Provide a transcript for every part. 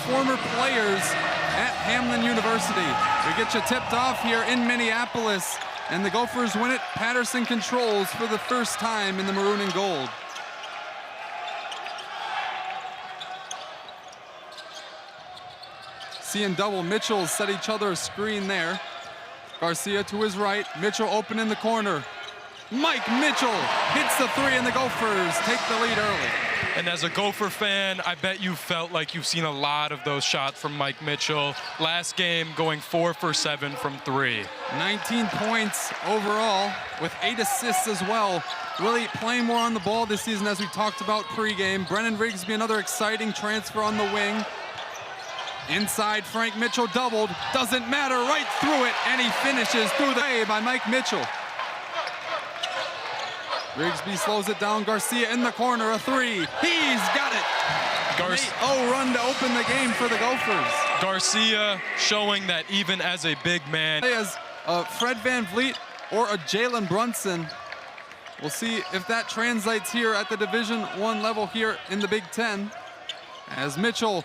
former players at Hamline University. We get you tipped off here in Minneapolis, and the Gophers win it. Patterson controls for the first time in the maroon and gold. Seeing double, Mitchell set each other a screen there. Garcia to his right, Mitchell open in the corner. Mike Mitchell hits the three, and the Gophers take the lead early. And as a Gopher fan, I bet you felt like you've seen a lot of those shots from Mike Mitchell. Last game going 4 for 7 from 3. 19 points overall with 8 assists as well. Really playing more on the ball this season, as we talked about pregame. Brennan Rigsby, another exciting transfer on the wing. Inside, Frank Mitchell doubled. Doesn't matter, right through it, and he finishes through the way by Mike Mitchell. Rigsby slows it down. Garcia in the corner, a three. He's got it. An 8-0 run to open the game for the Gophers. Garcia showing that even as a big man. As Fred Van Vliet or a Jalen Brunson. We'll see if that translates here at the Division I level here in the Big Ten. As Mitchell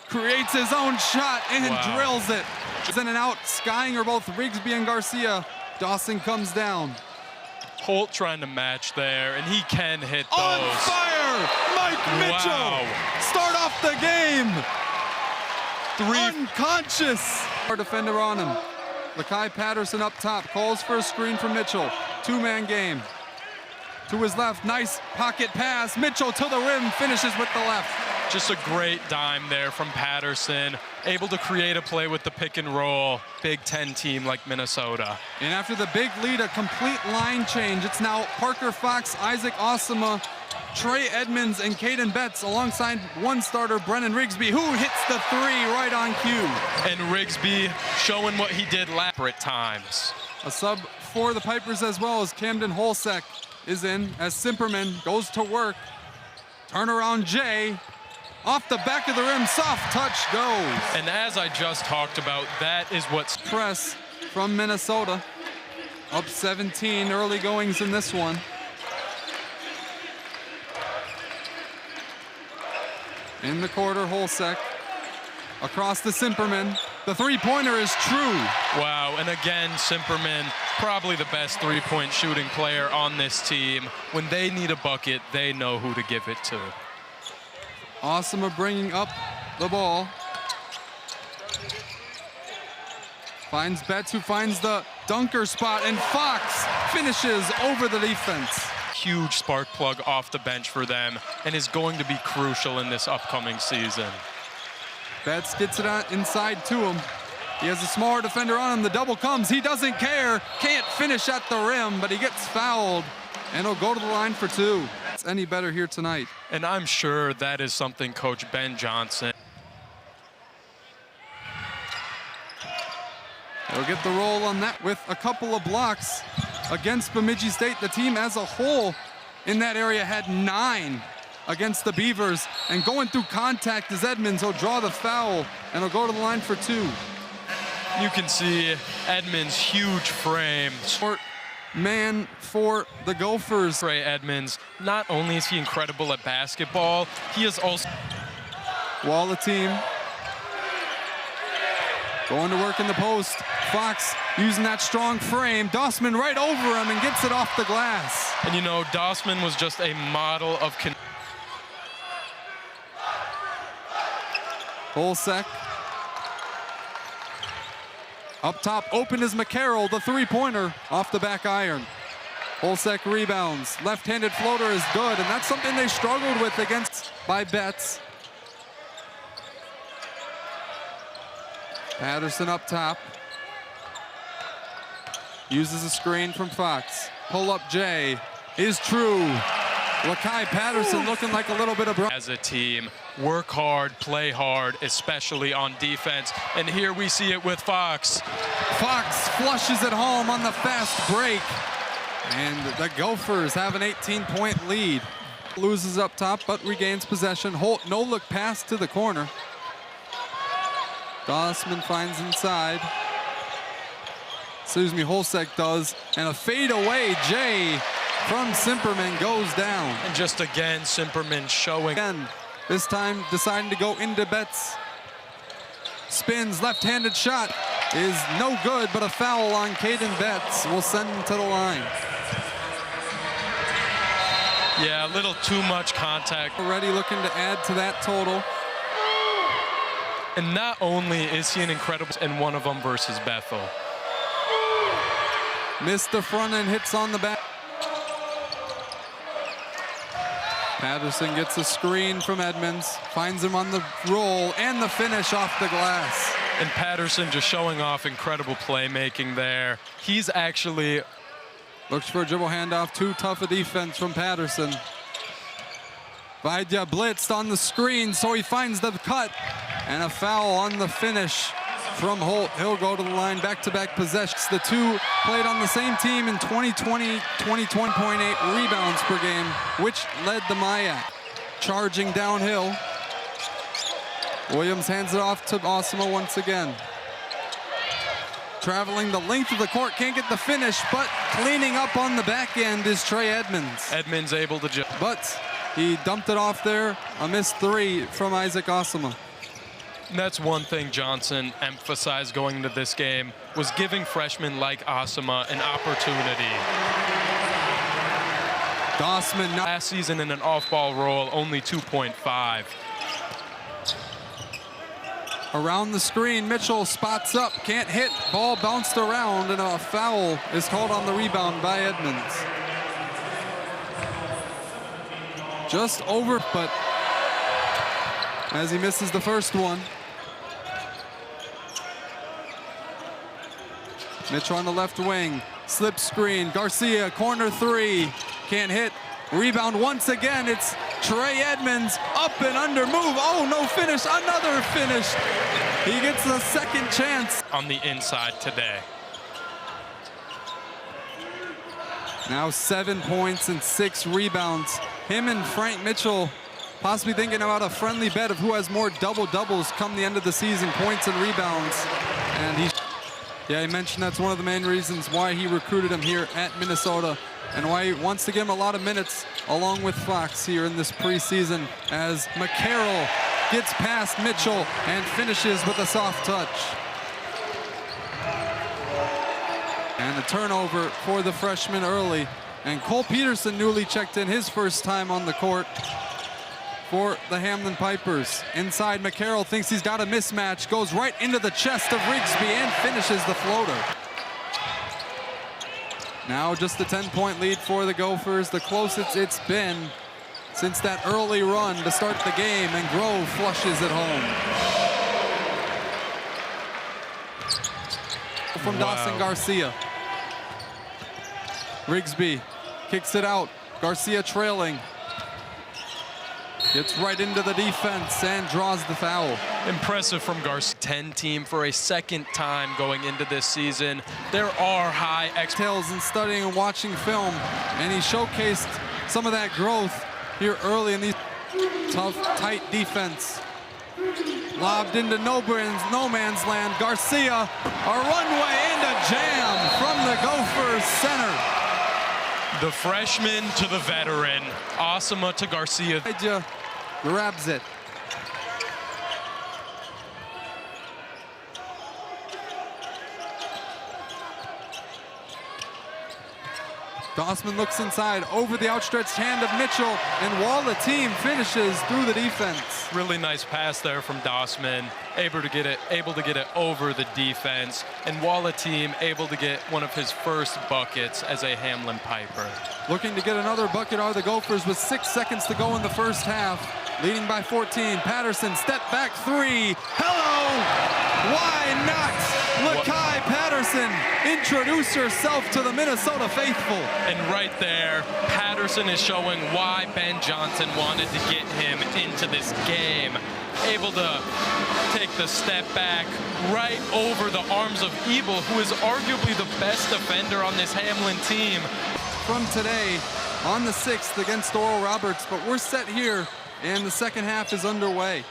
creates his own shot and drills it. It's in and out, skying are both Rigsby and Garcia. Dawson comes down. Holt trying to match there, and he can hit those. On fire, Mike Mitchell. Start off the game. Unconscious. Our defender on him. Lakai Patterson up top, calls for a screen from Mitchell. Two-man game. To his left, nice pocket pass. Mitchell to the rim, finishes with the left. Just a great dime there from Patterson, able to create a play with the pick and roll. Big Ten team like Minnesota. And after the big lead, a complete line change. It's now Parker Fox, Isaac Osama, Trey Edmonds, and Caden Betts alongside one starter, Brennan Rigsby, who hits the three right on cue. And Rigsby showing what he did last at times. A sub for the Pipers as well, as Camden Holsek is in, as Simperman goes to work. Turnaround Jay. Off the back of the rim, soft touch goes. And as I just talked about, that is what's press from Minnesota. Up 17, early goings in this one. In the quarter, Holsek. Across to Simperman. The three-pointer is true. Wow, and again, Simperman, probably the best three-point shooting player on this team. When they need a bucket, they know who to give it to. Osama bringing up the ball. Finds Betts, who finds the dunker spot, and Fox finishes over the defense. Huge spark plug off the bench for them, and is going to be crucial in this upcoming season. Betts gets it inside to him. He has a smaller defender on him. The double comes. He doesn't care. Can't finish at the rim, but he gets fouled, and he'll go to the line for two. It's any better here tonight. And I'm sure that is something Coach Ben Johnson. They'll get the roll on that with a couple of blocks against Bemidji State. The team as a whole in that area had 9 against the Beavers. And going through contact is Edmonds. He'll draw the foul, and he'll go to the line for 2. You can see Edmonds' huge frame. Short man for the Gophers. Trey Edmonds, not only is he incredible at basketball, he is also... Wall the team. Going to work in the post. Fox using that strong frame. Dossman right over him and gets it off the glass. And you know, Dossman was just a model of... Holsek. Up top, open is McCarroll, the three-pointer off the back iron. Holsek rebounds. Left-handed floater is good, and that's something they struggled with against by Betts. Patterson up top. Uses a screen from Fox. Pull-up Jay is true. Lakai Patterson looking like a little bit of... As a team, work hard, play hard, especially on defense. And here we see it with Fox. Fox flushes it home on the fast break. And the Gophers have an 18-point lead. Loses up top, but regains possession. Holt, no-look pass to the corner. Dossman finds inside. Holsek does. And a fadeaway, Jay from Simperman goes down. And just again, Simperman showing. Again, this time deciding to go into Betts. spins, left-handed shot is no good, but a foul on Caden Betts will send him to the line. Yeah, a little too much contact. Already looking to add to that total. And not only is he an incredible, and one of them versus Bethel. Missed the front and hits on the back. Patterson gets a screen from Edmonds, finds him on the roll, and the finish off the glass. And Patterson just showing off incredible playmaking there. He's actually... Looks for a dribble handoff, too tough a defense from Patterson. Vaidya blitzed on the screen, so he finds the cut. And a foul on the finish from Holt. He'll go to the line, back-to-back possessions. The two played on the same team in 2020, 20.8 rebounds per game, which led the Mayak. Charging downhill. Williams hands it off to Osimo once again. Traveling the length of the court, can't get the finish, but cleaning up on the back end is Trey Edmonds. Edmonds able to just... But he dumped it off there. A missed three from Isaac Osimo. And that's one thing Johnson emphasized going into this game, was giving freshmen like Osima an opportunity. Dossman last season in an off-ball role, only 2.5. Around the screen, Mitchell spots up, can't hit, ball bounced around, and a foul is called on the rebound by Edmonds. Just over, but as he misses the first one. Mitchell on the left wing, slip screen, Garcia, corner three, can't hit. Rebound once again, it's Trey Edmonds, up and under, move, oh, no finish, another finish. He gets a second chance. On the inside today. Now 7 points and 6 rebounds. Him and Frank Mitchell possibly thinking about a friendly bet of who has more double-doubles come the end of the season, points and rebounds. And he mentioned that's one of the main reasons why he recruited him here at Minnesota and why he wants to give him a lot of minutes along with Fox here in this preseason as McCarroll gets past Mitchell and finishes with a soft touch. And a turnover for the freshman early. And Cole Peterson newly checked in his first time on the court for the Hamline Pipers. Inside, McCarroll thinks he's got a mismatch, goes right into the chest of Rigsby and finishes the floater. Now just a 10-point lead for the Gophers, the closest it's been since that early run to start the game, and Grove flushes it home. From Dawson Garcia. Rigsby kicks it out, Garcia trailing. Gets right into the defense and draws the foul. Impressive from Garcia. 10 team for a second time going into this season. There are high expectations in studying and watching film, and he showcased some of that growth here early in these tough, tight defense. Lobbed into no man's land. Garcia, a runway and a jam from the Gophers center. The freshman to the veteran, Osima to Garcia. Grabs it. Dossman looks inside, over the outstretched hand of Mitchell, and while the team finishes through the defense. Really nice pass there from Dossman, able to get it over the defense, and Walla team able to get one of his first buckets as a Hamline Piper. Looking to get another bucket are the Gophers with 6 seconds to go in the first half, leading by 14. Patterson, step back three. Hello! Why not? Lakai Patterson, introduce yourself to the Minnesota faithful. And right there, Patterson is showing why Ben Johnson wanted to get him into this game. Able to take the step back right over the arms of Ebel, who is arguably the best defender on this Hamline team. From today on the 6th against Oral Roberts, but we're set here and the second half is underway.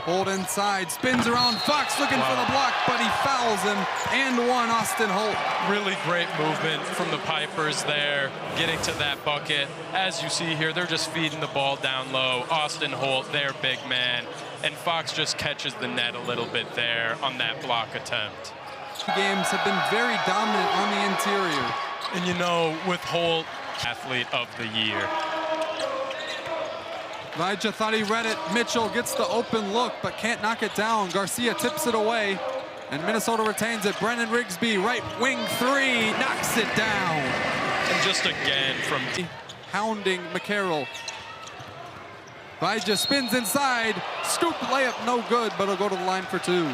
Holt inside, spins around, Fox looking for the block, but he fouls him, and one, Austin Holt. Really great movement from the Pipers there, getting to that bucket. As you see here, they're just feeding the ball down low. Austin Holt, their big man, and Fox just catches the net a little bit there on that block attempt. Games have been very dominant on the interior. And you know, with Holt, athlete of the year. Vajja thought he read it. Mitchell gets the open look, but can't knock it down. Garcia tips it away, and Minnesota retains it. Brennan Rigsby, right wing three, knocks it down. And just again from hounding McCarroll. Vajja spins inside, scoop layup, no good, but he'll go to the line for two.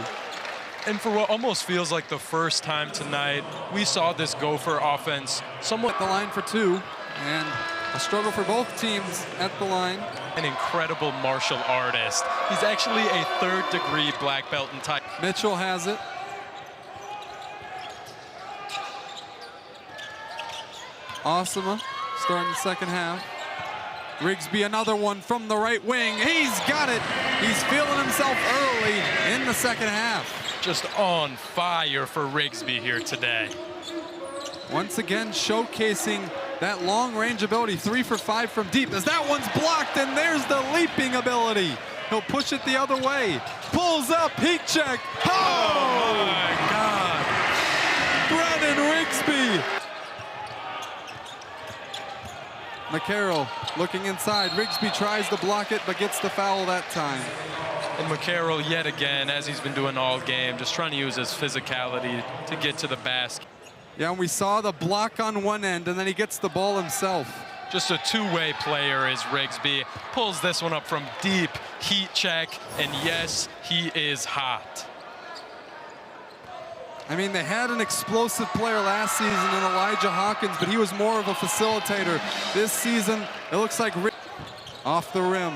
And for what almost feels like the first time tonight, we saw this Gopher offense somewhat at the line for two, and a struggle for both teams at the line. An incredible martial artist. He's actually a third-degree black belt in Thai. Mitchell has it. Osama starting the second half. Rigsby, another one from the right wing. He's got it. He's feeling himself early in the second half. Just on fire for Rigsby here today. Once again, showcasing that long-range ability, 3 for 5 from deep. As that one's blocked, and there's the leaping ability. He'll push it the other way. Pulls up, heat check. Oh my God. Brennan Rigsby. McCarroll looking inside. Rigsby tries to block it, but gets the foul that time. And McCarroll, yet again, as he's been doing all game, just trying to use his physicality to get to the basket. Yeah, and we saw the block on one end, and then he gets the ball himself. Just a two-way player is Rigsby. Pulls this one up from deep, heat check, and yes, he is hot. I mean, they had an explosive player last season in Elijah Hawkins, but he was more of a facilitator. This season, it looks like off the rim.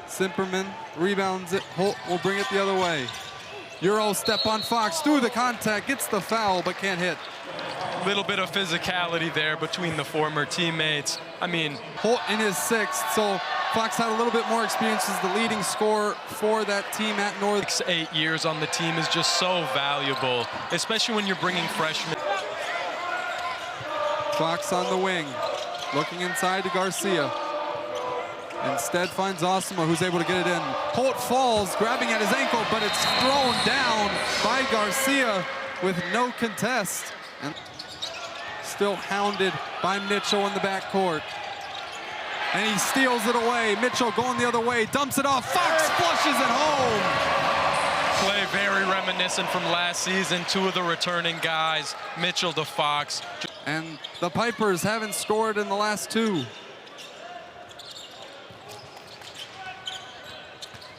Simperman rebounds it. Holt will bring it the other way. Euro step on Fox through the contact, gets the foul, but can't hit. Little bit of physicality there between the former teammates. I mean, Holt in his sixth, so Fox had a little bit more experience as the leading scorer for that team at North. 8 years on the team is just so valuable, especially when you're bringing freshmen. Fox on the wing, looking inside to Garcia. Instead finds Osama, who's able to get it in. Holt falls, grabbing at his ankle, but it's thrown down by Garcia with no contest. And still hounded by Mitchell in the backcourt. And he steals it away. Mitchell going the other way, dumps it off. Fox flushes it home. Play very reminiscent from last season. Two of the returning guys, Mitchell to Fox. And the Pipers haven't scored in the last two.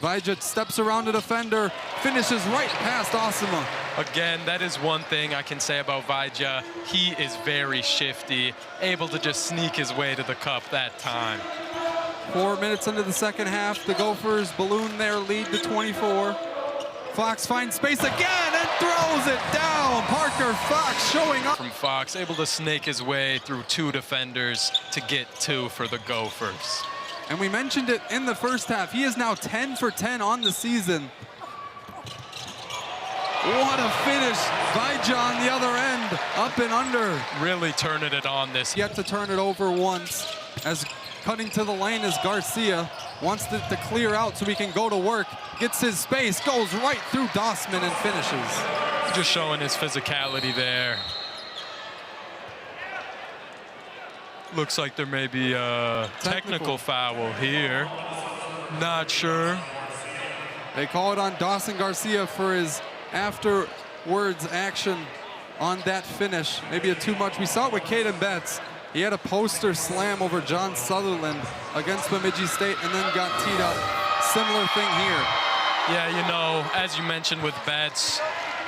Vajja steps around the defender, finishes right past Osama. Again, that is one thing I can say about Vajja. He is very shifty, able to just sneak his way to the cup that time. 4 minutes into the second half, the Gophers balloon their lead to 24. Fox finds space again and throws it down. Parker Fox showing up. From Fox, able to snake his way through two defenders to get two for the Gophers. And we mentioned it in the first half. He is now 10 for 10 on the season. What a finish. Vajja on the other end, up and under. Really turning it on this. Yet to turn it over once, as cutting to the lane is Garcia. Wants it to clear out so he can go to work. Gets his space, goes right through Dossman and finishes. Just showing his physicality there. Looks like there may be a technical foul here. Not sure. They call it on Dawson Garcia for his afterwards action on that finish. Maybe a too much. We saw it with Caden Betts. He had a poster slam over John Sutherland against Bemidji State and then got teed up. Similar thing here. Yeah, you know, as you mentioned with Betts,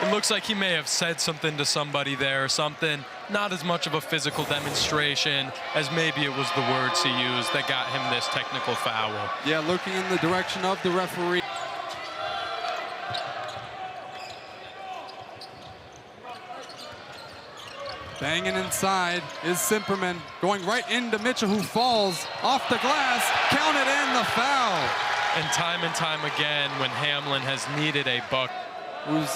it looks like he may have said something to somebody there or something. Not as much of a physical demonstration as maybe it was the words he used that got him this technical foul. Yeah, looking in the direction of the referee. Banging inside is Simperman, going right into Mitchell, who falls off the glass. Count it in, the foul. And time again, when Hamline has needed a buck. Who's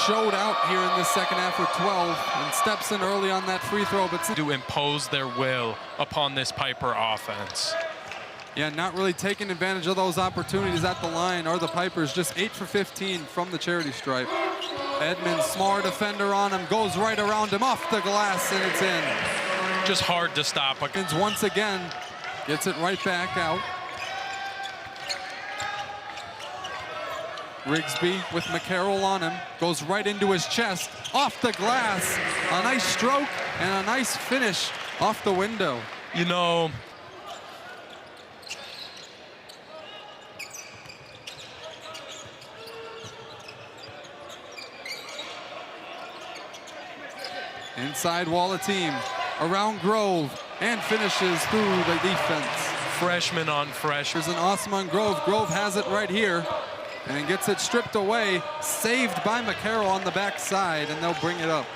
showed out here in the second half with 12 and steps in early on that free throw, but to impose their will upon this Piper offense. Yeah, not really taking advantage of those opportunities at the line, or the Pipers just 8 for 15 from the charity stripe. Edmonds, smart defender on him, goes right around him off the glass, and it's in. Just hard to stop. Edmonds once again gets it right back out. Rigsby with McCarroll on him, goes right into his chest, off the glass. A nice stroke and a nice finish off the window. You know, inside wall of team, around Grove, and finishes through the defense. Freshman on fresh. There's an awesome on Grove. Grove has it right here and gets it stripped away, saved by McCarroll on the backside, and they'll bring it up.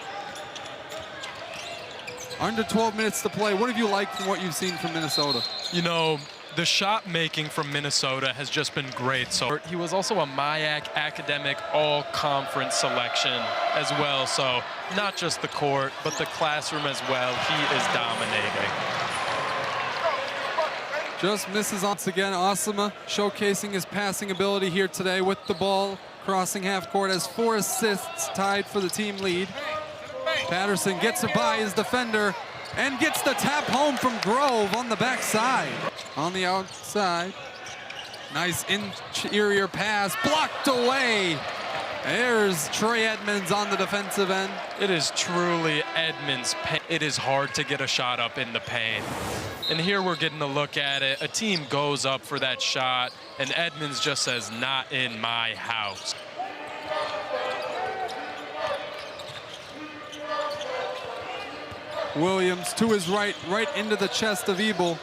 Under 12 minutes to play. What have you liked from what you've seen from Minnesota? You know, the shot making from Minnesota has just been great. So he was also a MIAC academic all-conference selection as well. So not just the court, but the classroom as well. He is dominating. Just misses once again. Osama showcasing his passing ability here today with the ball crossing half court, has 4 assists, tied for the team lead. Patterson gets it by his defender and gets the tap home from Grove on the backside. On the outside, nice interior pass, blocked away. There's Trey Edmonds on the defensive end. It is truly Edmonds' paint. It is hard to get a shot up in the paint. And here we're getting a look at it. A team goes up for that shot, and Edmonds just says, "Not in my house." Williams to his right, right into the chest of Ebel.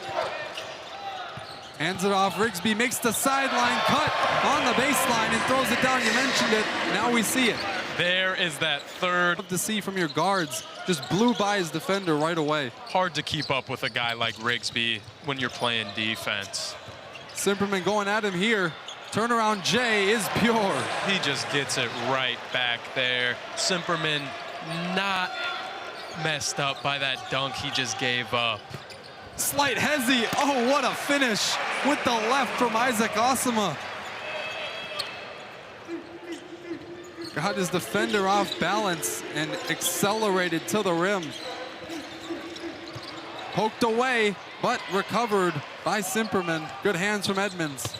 Hands it off. Rigsby makes the sideline cut on the baseline and throws it down. You mentioned it. Now we see it. There is that third. Love to see from your guards. Just blew by his defender right away. Hard to keep up with a guy like Rigsby when you're playing defense. Simperman going at him here. Turnaround J is pure. He just gets it right back there. Simperman not messed up by that dunk he just gave up. Slight hezzy. Oh, what a finish with the left from Isaac Osama. Got his defender off balance and accelerated to the rim. Poked away, but recovered by Simperman. Good hands from Edmonds.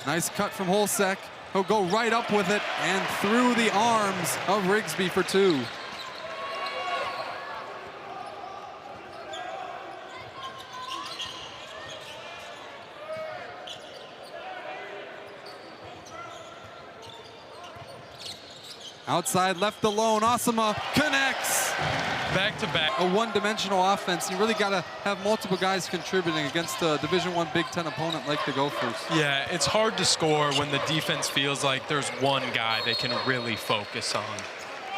Nice cut from Holsek. He'll go right up with it and through the arms of Rigsby for 2. Outside, left alone, Osama connects. Back-to-back. A one-dimensional offense. You really got to have multiple guys contributing against a Division I Big Ten opponent like the Gophers. Yeah, it's hard to score when the defense feels like there's one guy they can really focus on.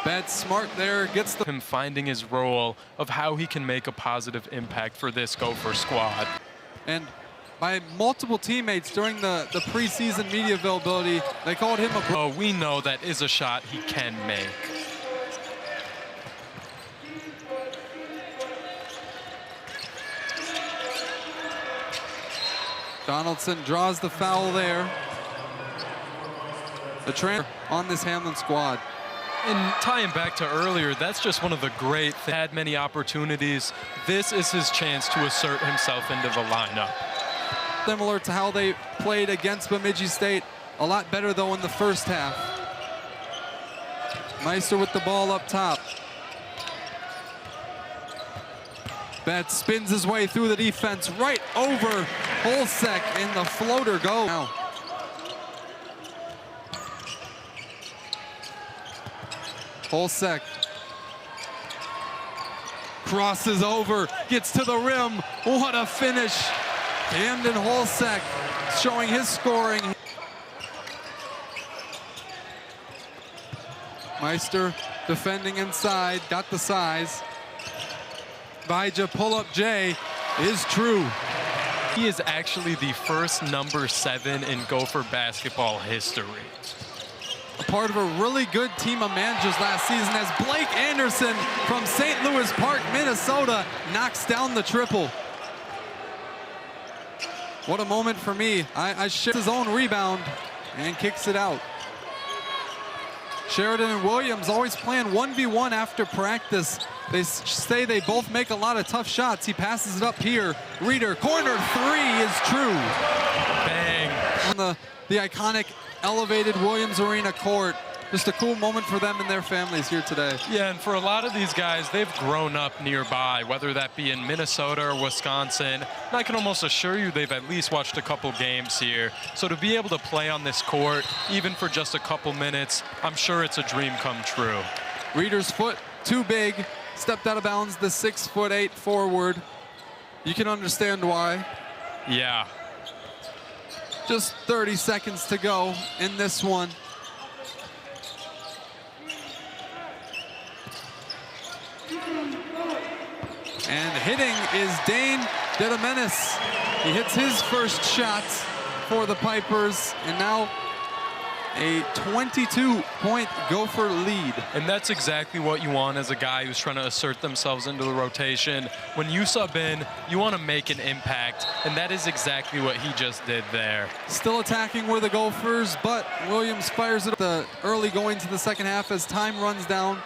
Bad smart there, gets the... Him finding his role of how he can make a positive impact for this Gopher squad. And by multiple teammates during the preseason media availability, they called him a... Oh, we know that is a shot he can make. Donaldson draws the foul there. The transfer on this Hamline squad. And tying back to earlier, that's just one of the great things. Had many opportunities. This is his chance to assert himself into the lineup. Similar to how they played against Bemidji State. A lot better, though, in the first half. Meister with the ball up top. Betts spins his way through the defense, right over Holsek, and the floater goes. Now. Holsek crosses over, gets to the rim. What a finish. Camden Holsek showing his scoring. Meister defending inside, got the size. Bija pull-up J is true. He is actually the first number 7 in Gopher basketball history. A part of a really good team of managers last season as Blake Anderson from St. Louis Park, Minnesota, knocks down the triple. What a moment for me. I shift his own rebound and kicks it out. Sheridan and Williams always playing 1v1 after practice. They say they both make a lot of tough shots. He passes it up here. Reeder, corner 3 is true. Bang. On the iconic elevated Williams Arena court. Just a cool moment for them and their families here today. Yeah, and for a lot of these guys, they've grown up nearby, whether that be in Minnesota or Wisconsin. And I can almost assure you they've at least watched a couple games here. So to be able to play on this court, even for just a couple minutes, I'm sure it's a dream come true. Reeder's foot too big, stepped out of bounds, the 6'8" forward. You can understand why. Yeah. Just 30 seconds to go in this one. And hitting is Dane Dedemenis. He hits his first shot for the Pipers, and now a 22-point Gopher lead. And that's exactly what you want as a guy who's trying to assert themselves into the rotation. When you sub in, you want to make an impact, and that is exactly what he just did there. Still attacking were the Gophers, but Williams fires it up early going to the second half as time runs down.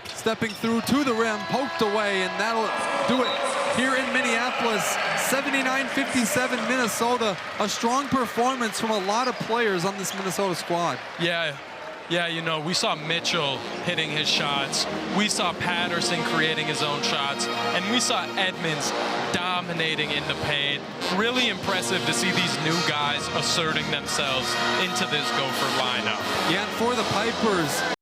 Stepping through to the rim, poked away, and that'll do it here in Minneapolis. 79-57 Minnesota. A strong performance from a lot of players on this Minnesota squad. Yeah, you know, we saw Mitchell hitting his shots. We saw Patterson creating his own shots. And we saw Edmonds dominating in the paint. Really impressive to see these new guys asserting themselves into this Gopher lineup. Yeah, and for the Pipers,